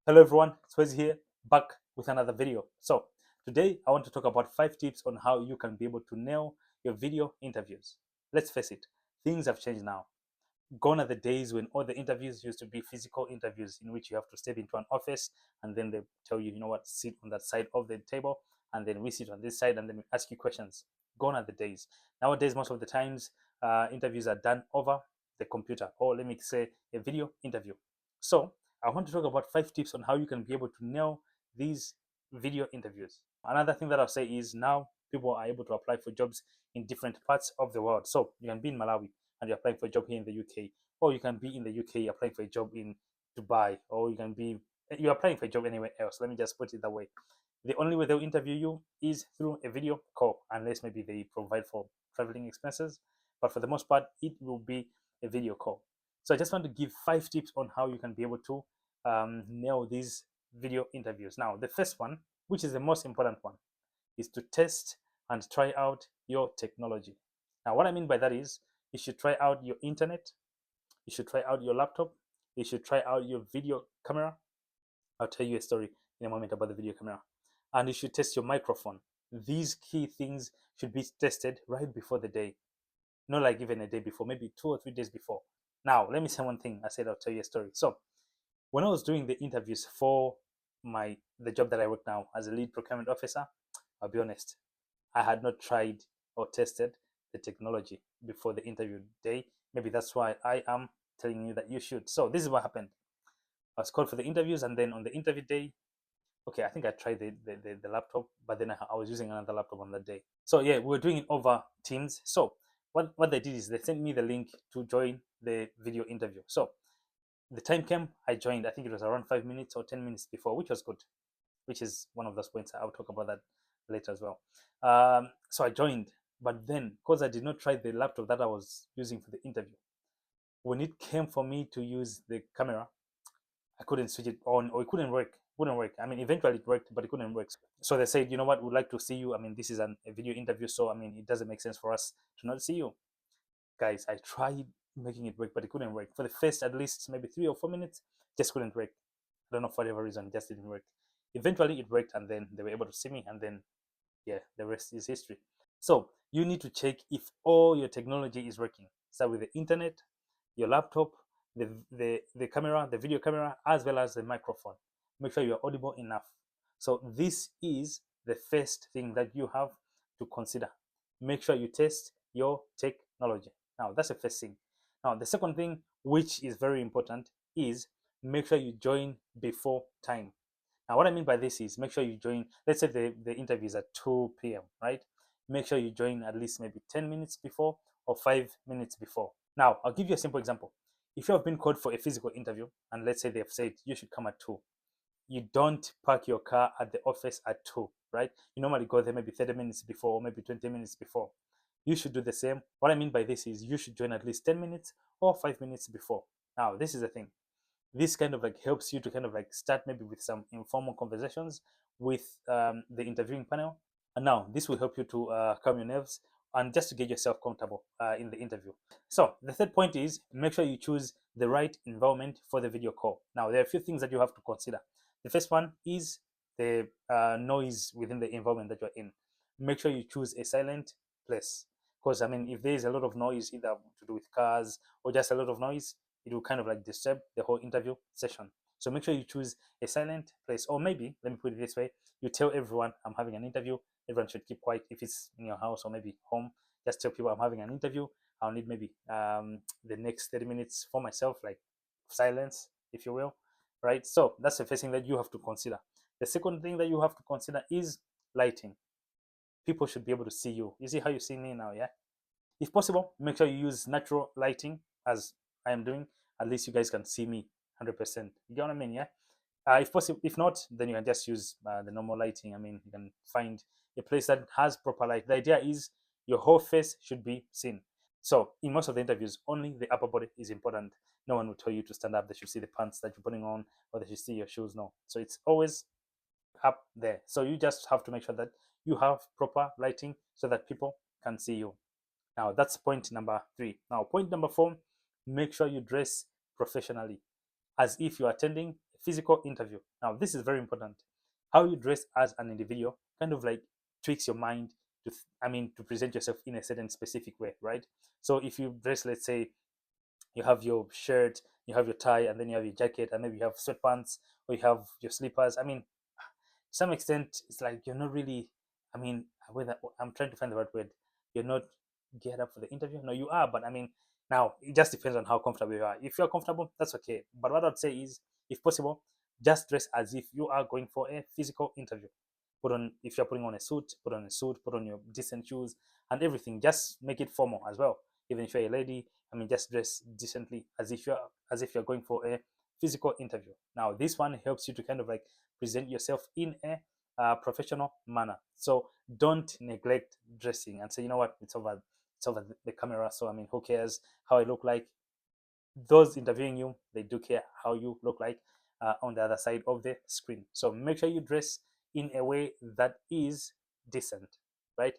Hello everyone, Swezi here, back with another video. So today I want to talk about 5 tips on how you can be able to nail your video interviews. Let's face it, things have changed now. Gone are the days when all the interviews used to be physical interviews in which you have to step into an office and then they tell you, you know what, sit on that side of the table and then we sit on this side and then we ask you questions. Gone are the days. Nowadays, most of the times, interviews are done over the computer, or let me say a video interview. So I want to talk about 5 tips on how you can be able to nail these video interviews. Another thing that I'll say is now people are able to apply for jobs in different parts of the world. So you can be in Malawi and you're applying for a job here in the UK, or you can be in the UK applying for a job in Dubai, or you're applying for a job anywhere else. Let me just put it that way. The only way they'll interview you is through a video call, unless maybe they provide for traveling expenses. But for the most part, it will be a video call. So I just want to give 5 tips on how you can be able to nail these video interviews. Now, the first one, which is the most important one, is to test and try out your technology. Now, what I mean by that is you should try out your internet, you should try out your laptop, you should try out your video camera. I'll tell you a story in a moment about the video camera. And you should test your microphone. These key things should be tested right before the day, not like even a day before, maybe 2 or 3 days before. Now, let me say one thing. I said I'll tell you a story. So, when I was doing the interviews for the job that I work now as a lead procurement officer, I'll be honest, I had not tried or tested the technology before the interview day. Maybe that's why I am telling you that you should. So this is what happened. I was called for the interviews, and then on the interview day, okay, I think I tried the laptop, but then I was using another laptop on that day. So yeah, we were doing it over Teams. So what they did is they sent me the link to join the video interview. So the time came, I joined. I think it was around 5 minutes or 10 minutes before, which was good. Which is one of those points. I'll talk about that later as well. So I joined, but then because I did not try the laptop that I was using for the interview, when it came for me to use the camera, I couldn't switch it on, or it couldn't work. Wouldn't work. I mean, eventually it worked, but it couldn't work. So they said, you know what, we'd like to see you. I mean, this is a video interview, so I mean, it doesn't make sense for us to not see you, guys. I tried making it work, but it couldn't work for the first at least maybe 3 or 4 minutes. Just couldn't work. I don't know, for whatever reason, it just didn't work. Eventually, it worked, and then they were able to see me, and then yeah, the rest is history. So you need to check if all your technology is working. Start with the internet, your laptop, the camera, the video camera, as well as the microphone. Make sure you are audible enough. So this is the first thing that you have to consider. Make sure you test your technology. Now that's the first thing. Now the second thing, which is very important, is make sure you join before time. Now, what I mean by this is make sure you join, let's say the interview is at 2 p.m., right? Make sure you join at least maybe 10 minutes before or 5 minutes before. Now, I'll give you a simple example. If you have been called for a physical interview, and let's say they've said you should come at 2, you don't park your car at the office at 2, right? You normally go there maybe 30 minutes before or maybe 20 minutes before. You should do the same. What I mean by this is you should join at least 10 minutes or 5 minutes before. Now, this is the thing, this kind of like helps you to kind of like start maybe with some informal conversations with the interviewing panel, and now this will help you to calm your nerves and just to get yourself comfortable in the interview. So the third point is make sure you choose the right environment for the video call. Now there are a few things that you have to consider. The first one is the noise within the environment that you're in. Make sure you choose a silent place, because I mean, if there is a lot of noise, either to do with cars or just a lot of noise, it will kind of like disturb the whole interview session. So make sure you choose a silent place, or maybe let me put it this way: you tell everyone I'm having an interview. Everyone should keep quiet. If it's in your house or maybe home, just tell people I'm having an interview. I'll need maybe the next 30 minutes for myself, like silence, if you will, right? So that's the first thing that you have to consider. The second thing that you have to consider is lighting. People should be able to see you. You see how you see me now, yeah? If possible, make sure you use natural lighting as I am doing. At least you guys can see me 100%. You get what I mean? Yeah. If possible, if not, then you can just use the normal lighting. I mean, you can find a place that has proper light. The idea is your whole face should be seen. So in most of the interviews, only the upper body is important. No one will tell you to stand up. They should see the pants that you're putting on, or they should see your shoes. No. So it's always up there. So you just have to make sure that you have proper lighting so that people can see you. Now that's point number 3. Now point number 4, make sure you dress professionally as if you're attending a physical interview. Now, this is very important. How you dress as an individual kind of like tweaks your mind to, to present yourself in a certain specific way, right? So if you dress, let's say, you have your shirt, you have your tie, and then you have your jacket, and maybe you have sweatpants or you have your slippers. I mean, to some extent, it's like you're not really. I mean, whether I'm trying to find the right word. You're not geared up for the interview. No, you are, but I mean, now it just depends on how comfortable you are. If you're comfortable, that's okay. But what I'd say is, if possible, just dress as if you are going for a physical interview. Put on, if you're putting on a suit, put on a suit, put on your decent shoes and everything. Just make it formal as well. Even if you're a lady, I mean, just dress decently as if you're going for a physical interview. Now, this one helps you to kind of like present yourself in a professional manner. So don't neglect dressing and say, you know what, it's over the camera. So I mean, who cares how I look like? Those interviewing you, they do care how you look like on the other side of the screen. So make sure you dress in a way that is decent, right?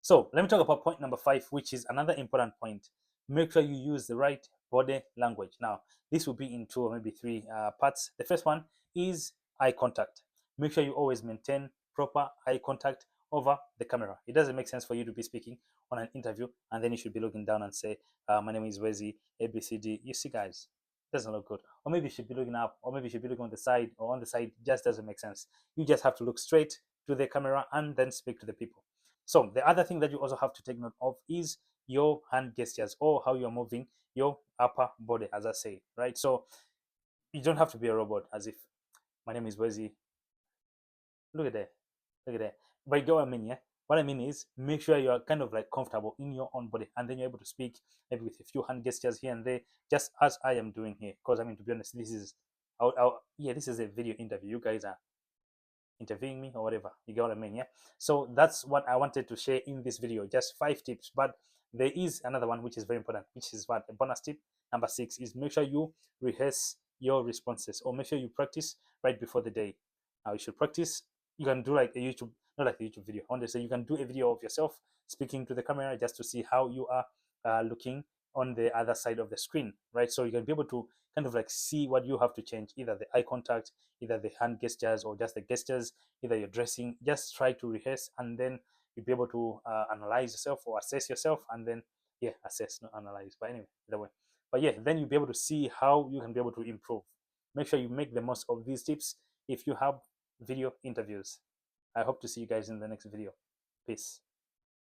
So let me talk about point number 5, which is another important point. Make sure you use the right body language. Now, this will be in 2 or maybe 3 parts. The first one is eye contact. Make sure you always maintain proper eye contact over the camera. It doesn't make sense for you to be speaking on an interview and then you should be looking down and say, my name is Wezi, ABCD. You see, guys, it doesn't look good. Or maybe you should be looking up, or maybe you should be looking on the side, or on the side. Just doesn't make sense. You just have to look straight to the camera and then speak to the people. So the other thing that you also have to take note of is your hand gestures, or how you're moving your upper body, as I say, right? So you don't have to be a robot, as if my name is Wezi. Look at that. Look at that. But you get what I mean, yeah? What I mean is make sure you are kind of like comfortable in your own body, and then you're able to speak maybe with a few hand gestures here and there, just as I am doing here. Because I mean, to be honest, this is a video interview. You guys are interviewing me or whatever. You get what I mean? Yeah. So that's what I wanted to share in this video. Just 5 tips, but there is another one which is very important, which is what a bonus tip number 6 is. Make sure you rehearse your responses, or make sure you practice right before the day. Now you should practice. You can do like a YouTube, not like a YouTube video. I want to say you can do a video of yourself speaking to the camera just to see how you are looking on the other side of the screen, right? So you can be able to kind of like see what you have to change, either the eye contact, either the hand gestures, or just the gestures, either you're dressing. Just try to rehearse, and then you'll be able to analyze yourself or assess yourself, and then assess, not analyze, but anyway, either way. But then you'll be able to see how you can be able to improve. Make sure you make the most of these tips if you have video interviews. I hope to see you guys in the next video. Peace.